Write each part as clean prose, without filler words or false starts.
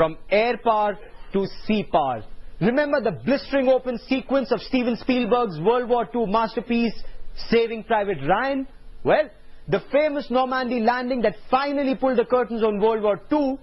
from air power to sea power. Remember the blistering open sequence of Steven Spielberg's World War II masterpiece, Saving Private Ryan? Well, the famous Normandy landing that finally pulled the curtains on World War II,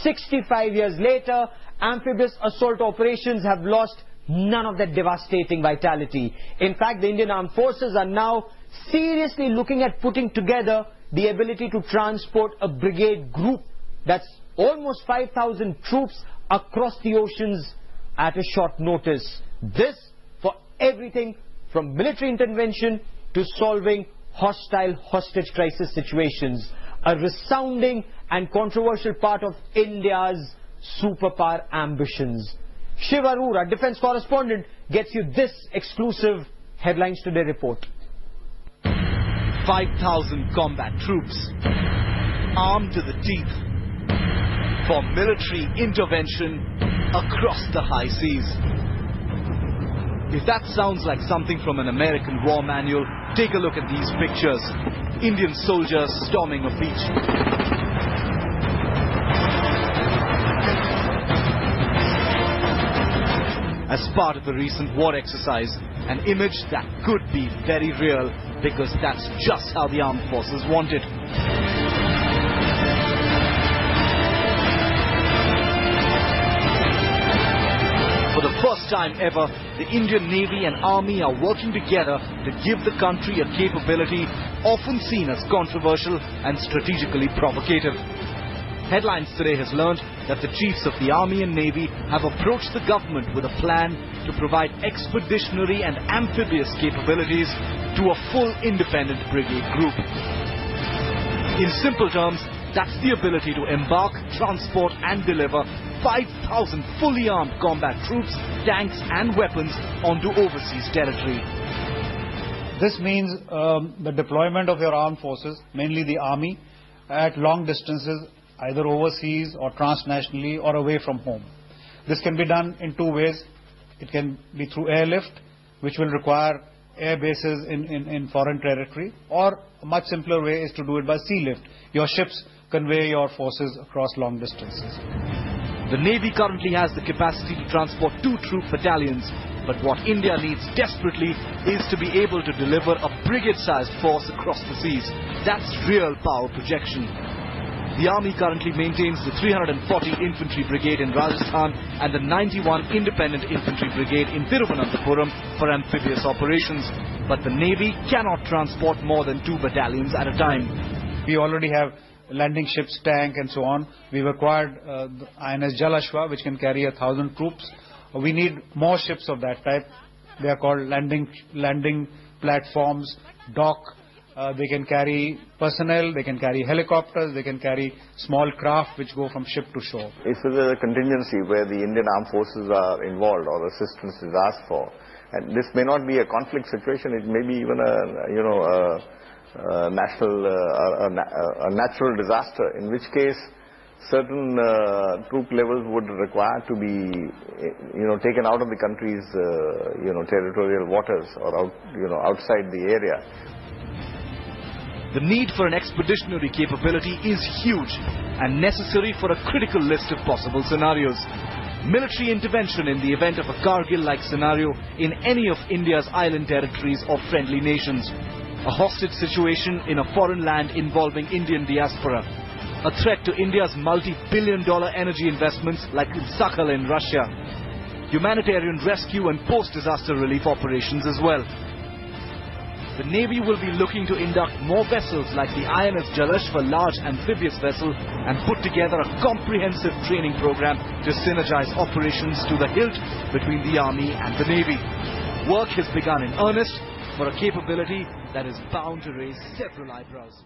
65 years later, amphibious assault operations have lost none of that devastating vitality. In fact, the Indian Armed Forces are now seriously looking at putting together the ability to transport a brigade group that's almost 5,000 troops across the oceans at a short notice. This for everything from military intervention to solving hostile hostage crisis situations. A resounding and controversial part of India's superpower ambitions. Shiv Arur, our defense correspondent, gets you this exclusive Headlines Today report. 5,000 combat troops, armed to the teeth, for military intervention across the high seas. If that sounds like something from an American war manual, take a look at these pictures. Indian soldiers storming a beach. As part of a recent war exercise, an image that could be very real, because that's just how the armed forces want it. For the first time ever, the Indian Navy and Army are working together to give the country a capability often seen as controversial and strategically provocative. Headlines Today has learned that the chiefs of the Army and Navy have approached the government with a plan to provide expeditionary and amphibious capabilities to a full Independent Brigade Group. In simple terms, that's the ability to embark, transport and deliver 5,000 fully armed combat troops, tanks and weapons onto overseas territory. This means the deployment of your armed forces, mainly the Army, at long distances, either overseas or transnationally or away from home. This can be done in two ways. It can be through airlift, which will require air bases in foreign territory, or a much simpler way is to do it by sea lift. Your ships convey your forces across long distances. The Navy currently has the capacity to transport 2 troop battalions, but what India needs desperately is to be able to deliver a brigade-sized force across the seas. That's real power projection. The Army currently maintains the 340 Infantry Brigade in Rajasthan and the 91 Independent Infantry Brigade in Thiruvananthapuram for amphibious operations. But the Navy cannot transport more than 2 battalions at a time. We already have landing ships, tank and so on. We've acquired the INS Jalashwa, which can carry 1,000 troops. We need more ships of that type. They are called landing platforms, dock. They can carry personnel, they can carry helicopters, they can carry small craft which go from ship to shore. If there is a contingency where the Indian Armed Forces are involved or assistance is asked for, and this may not be a conflict situation, it may be even a natural disaster, in which case certain troop levels would require to be taken out of the country's territorial waters or outside the area. The need for an expeditionary capability is huge and necessary for a critical list of possible scenarios. Military intervention in the event of a Kargil-like scenario in any of India's island territories or friendly nations. A hostage situation in a foreign land involving Indian diaspora. A threat to India's multi-billion-dollar energy investments like in Sakhalin in Russia. Humanitarian rescue and post-disaster relief operations as well. The Navy will be looking to induct more vessels like the INS Jalashwa large amphibious vessel and put together a comprehensive training program to synergize operations to the hilt between the Army and the Navy. Work has begun in earnest for a capability that is bound to raise several eyebrows.